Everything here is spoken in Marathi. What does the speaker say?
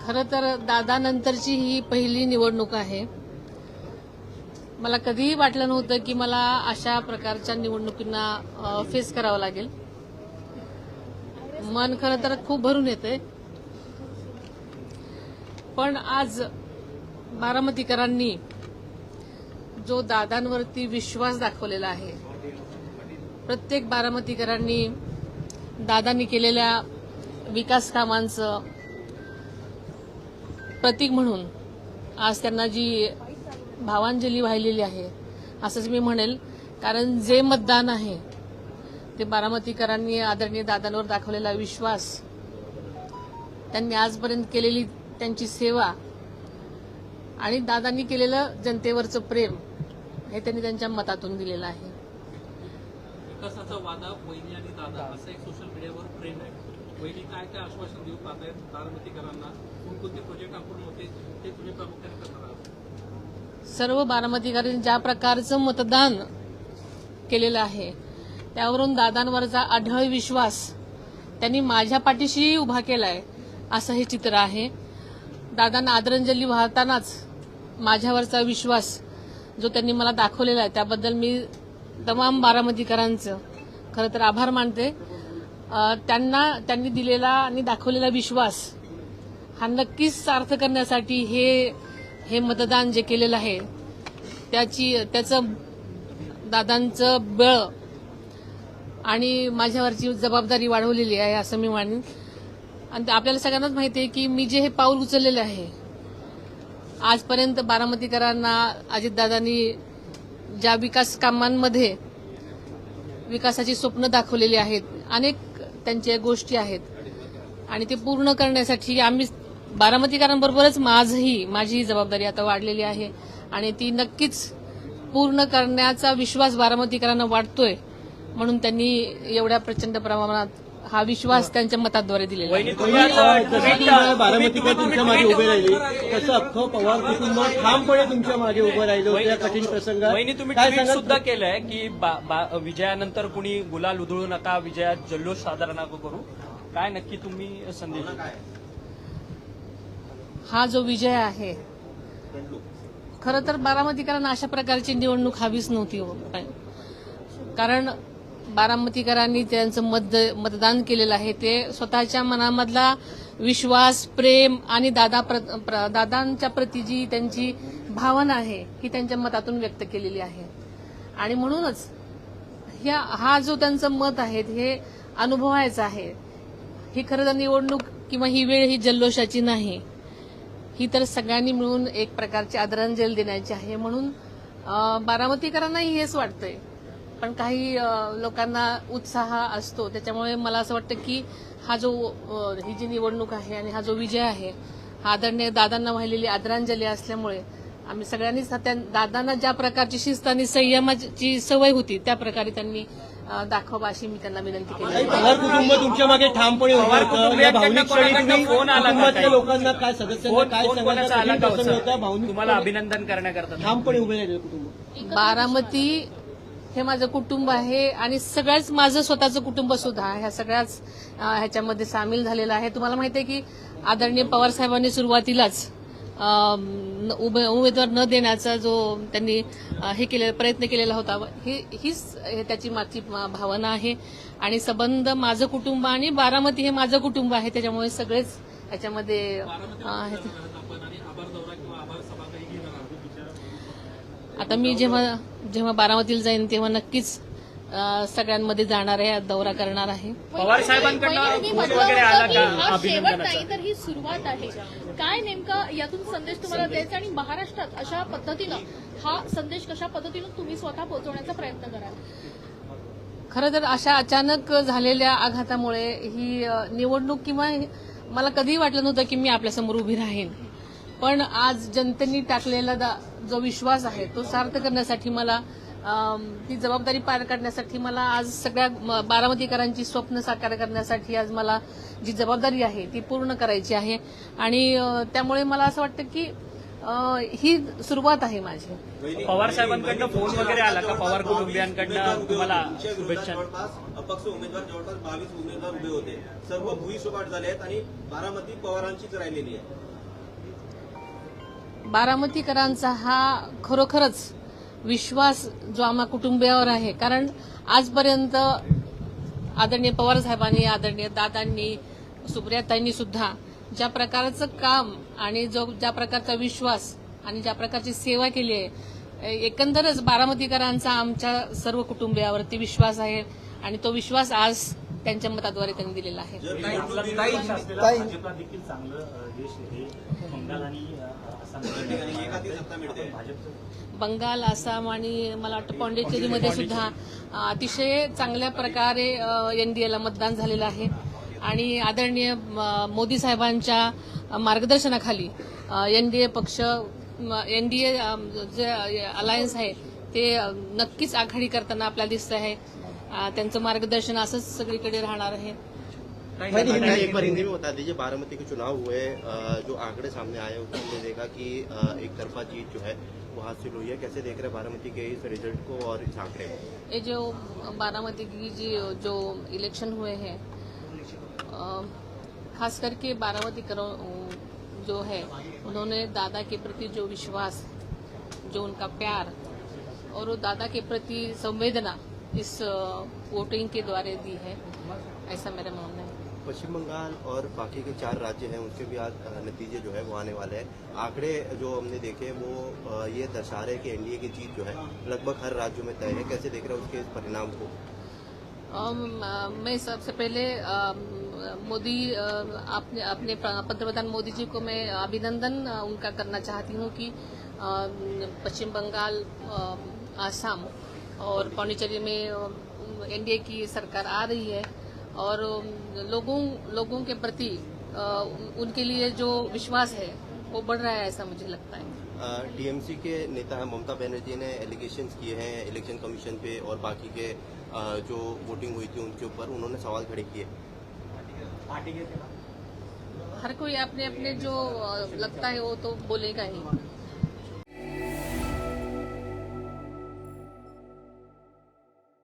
खरं तर दादानंतरची ही पहिली निवडणूक आहे. मला कधीही वाटलं नव्हतं की मला अशा प्रकारच्या निवडणुकींना फेस करावं लागेल. मन खरं तर खूप भरून येतंय. पण आज बारामतीकरांनी जो दादांवरती विश्वास दाखवलेला आहे, प्रत्येक बारामतीकरांनी दादांनी केलेल्या विकास कामांचं प्रतीक म्हणून आज त्यांना जी भावांजली वाहिलेली आहे असंच मी म्हणेल. कारण जे मतदान आहे ते बारामतीकरांनी आदरणीय दादांवर दाखवलेला विश्वास, त्यांनी आजपर्यंत केलेली त्यांची सेवा आणि दादांनी केलेलं जनतेवरचं प्रेम हे त्यांनी त्यांच्या मतातून दिलेलं आहे. विकासाचा वादा वहिनी आणि दादा असं एक सोशल मीडियावर ट्रेंड आहे. वहिनी काय काय आश्वासन देऊ पाहत आहेत बारामतीकरांना? कोणकोणते प्रोजेक्ट आपण होते ते तुम्ही प्रामुख्याने करणार आहात? सर्व बारामतीकरांनी ज्या प्रकारचं मतदान केलेलं आहे त्यावरून दादांवरचा अढळ विश्वास त्यांनी माझ्या पाठीशी उभा केलाय असं हे चित्र आहे. दादांना आदरांजली वाहतानाच माझ्यावरचा विश्वास जो त्यांनी मला दाखवलेला आहे त्याबद्दल मी तमाम बारामतीकरांचं खरं तर आभार मानते. त्यांनी दिलेला आणि दाखवलेला विश्वास हा नक्कीच सार्थ करण्यासाठी हे मतदान जे केलेलं आहे त्याचं दादांचं बळ आणि माझ्यावरची जबाबदारी वाढवलेली आहे असं मी मानेन. आणि आपल्याला सगळ्यांनाच माहिती आहे की मी जे हे पाऊल उचललेलं आहे आजपर्यंत बारामतीकरांना अजितदादांनी ज्या विकास कामांमध्ये विकासाची स्वप्न दाखवलेली आहेत, अनेक त्यांच्या गोष्टी आहेत आणि ते पूर्ण करण्यासाठी आम्ही बारामतीकरांबरोबरच माझी जबाबदारी आता वाढलेली आहे आणि ती नक्कीच पूर्ण करण्याचा विश्वास बारामतीकरांना वाटतोय. म्हणून त्यांनी एवढ्या प्रचंड प्रमाणात हा विश्वास त्यांच्या मताद्वारे दिलेला आहे. बारामतीकर तुमच्या मागे उभे राहिली तसं अख्खं पवार कुटुंब ठामपणे तुमच्या मागे उभं राहिलं होतं या कठीण प्रसंगात. वहिनी, तुम्ही ट्विट सुद्धा केलंय की विजयानंतर कुणी गुलाल उधळू नका, विजयात जल्लोष साजरा नका करू. काय नक्की तुम्ही संदेश? हा जो विजय आहे खरं तर बारामतीकरांना अशा प्रकारची निवडणूक हवीच नव्हती. कारण बारामतीकरांनी त्यांचं मतदान केलेलं आहे ते स्वतःच्या मनामधला विश्वास, प्रेम आणि दादांच्या प्रती जी त्यांची भावना आहे ही त्यांच्या मतातून व्यक्त केलेली आहे. आणि म्हणूनच हा जो त्यांचं मत आहे हे अनुभवायचं आहे. ही खरं तर निवडणूक किंवा ही वेळ ही जल्लोषाची नाही, ही तर सगळ्यांनी मिळून एक प्रकारची आदरांजली देण्याची आहे. म्हणून बारामतीकरांनाही हेच वाटतंय. पण काही लोकांना उत्साह असतो, त्याच्यामुळे मला असं वाटतं की ही जी निवडणूक आहे आणि हा जो विजय आहे हा आदरणीय दादांना वाहिलेली आदरांजली असल्यामुळे आम्ही सगळ्यांनीच दादांना ज्या प्रकारची शिस्त आणि संयमाची सवय होती त्या प्रकारे त्यांनी दाखवा अशी मी त्यांना विनंती केली. पवार कुटुंब तुमच्या मागे ठामपणे उभं होतं. या भावनिक क्षणी तुम्ही कुटुंबातल्या लोकांना काय सदस्यांना काय सांगायचं तुम्हाला अभिनंदन करण्याकरता ठामपणे उभे राहिले कुटुंब? बारामती हे माझं कुटुंब आहे आणि सगळ्याच माझं स्वतःचं कुटुंब सुद्धा ह्या सगळ्याच ह्याच्यामध्ये सामील झालेलं आहे. तुम्हाला माहिती आहे की आदरणीय पवार साहेबांनी सुरुवातीलाच उमेदवार न देण्याचा जो त्यांनी प्रयत्न केलेला होता, हीच त्याची मागची भावना आहे. आणि संबंध माझं कुटुंब आणि बारामती हे माझं कुटुंब आहे, त्याच्यामुळे सगळेच ह्याच्यामध्ये आता मी जेव्हा बारामतीला जाईन तेव्हा नक्कीच सगळ्यांमध्ये जाणार आहे, दौरा करणार आहे. पवार साहेबांकडून वगैरे आला का शेवट नाही तर ही सुरुवात आहे. काय नेमका यातून संदेश तुम्हाला द्यायचा आणि महाराष्ट्रात अशा पद्धतीनं हा संदेश कशा पद्धतीनं तुम्ही स्वतः पोहोचवण्याचा प्रयत्न कराल? खरं तर अशा अचानक झालेल्या आघातामुळे ही निवडणूक किंवा मला कधीही वाटलं नव्हतं की मी आपल्यासमोर उभी राहीन. पण आज जनतेने टाकलेला जो विश्वास आहे तो सार्थ करण्यासाठी मला ती जबाबदारी पार करण्यासाठी मला आज सगळ्या बारामतीकरांची स्वप्न साकार करण्यासाठी आज मला जी जबाबदारी आहे ती पूर्ण करायची आहे. आणि त्यामुळे मला असं वाटतं की ही सुरुवात आहे माझी. पवार साहेबांकडनं फोन वगैरे आला का पवार कुटुंबियांकडनं तुम्हाला शुभेच्छा? जवळपास अपक्ष उमेदवार जवळपास 22 उमेदवार उभे होते. सर्व भुईसपाट झाले आहेत आणि बारामती पवारांचीच राहिलेली आहे. बारामतीकरांचा हा खरोखरच विश्वास जो आम्हा कुटुंबियावर आहे. कारण आजपर्यंत आदरणीय पवार साहेबांनी, आदरणीय दादांनी, सुप्रियाताईंनी सुद्धा ज्या प्रकारचं काम आणि ज्या प्रकारचा विश्वास आणि ज्या प्रकारची सेवा केली आहे, एकंदरच बारामतीकरांचा आमच्या सर्व कुटुंबियावरती विश्वास आहे आणि तो विश्वास आज त्यांच्या मताद्वारे त्यांनी दिलेला आहे. भाजपला देखील चांगलं यश हे बंगाल आणि बंगाल, आसाम आणि मला वाटतं पॉंडिचेरीमध्ये सुद्धा अतिशय चांगल्या प्रकारे एनडीएला मतदान झालेलं आहे आणि आदरणीय मोदी साहेबांच्या मार्गदर्शनाखाली एनडीए पक्ष, एनडीए जे अलायन्स आहे ते नक्कीच आघाडी करताना आपल्याला दिसत आहे. त्यांचं मार्गदर्शन असंच सगळीकडे राहणार आहे. एक बार हिंदी में बता दीजिए, बारामती के चुनाव हुए, जो आंकड़े सामने आए उसमें हमने देखा कि एक तरफा जीत जो है वो हासिल हुई है. कैसे देख रहे हैं बारामती के इस रिजल्ट को और इस आंकड़े को? ये जो बारामती की जो इलेक्शन हुए हैं, खास करके बारामती जो है उन्होंने दादा के प्रति जो विश्वास, जो उनका प्यार और वो दादा के प्रति संवेदना इस वोटिंग के द्वारा दी है, ऐसा मेरा मानना है. पश्चिम बंगाल और बाकी के 4 राज्य हैं उनके भी आज नतीजे जो है वो आने वाले हैं. आंकड़े जो हमने देखे वो ये दर्शा रहे हैं कि एनडीए की जीत जो है लगभग हर राज्यों में तय है. कैसे देख रहे हैं उसके इस परिणाम को? मैं सबसे पहले मोदी अपने पंतप्रधान मोदी जी को मैं अभिनंदन उनका करना चाहती हूँ कि पश्चिम बंगाल, आसाम और पौंडीचेरी में एनडीए की सरकार आ रही है और लोगों के प्रति उनके लिए जो विश्वास है वो बढ़ रहा है, ऐसा मुझे लगता है. टीएमसी के नेता हैं ममता बनर्जी ने एलिगेशंस किए हैं इलेक्शन कमीशन पे और बाकी के जो वोटिंग हुई थी उनके ऊपर उन्होंने सवाल खड़े किए. हर कोई अपने अपने जो लगता है वो तो बोलेगा ही.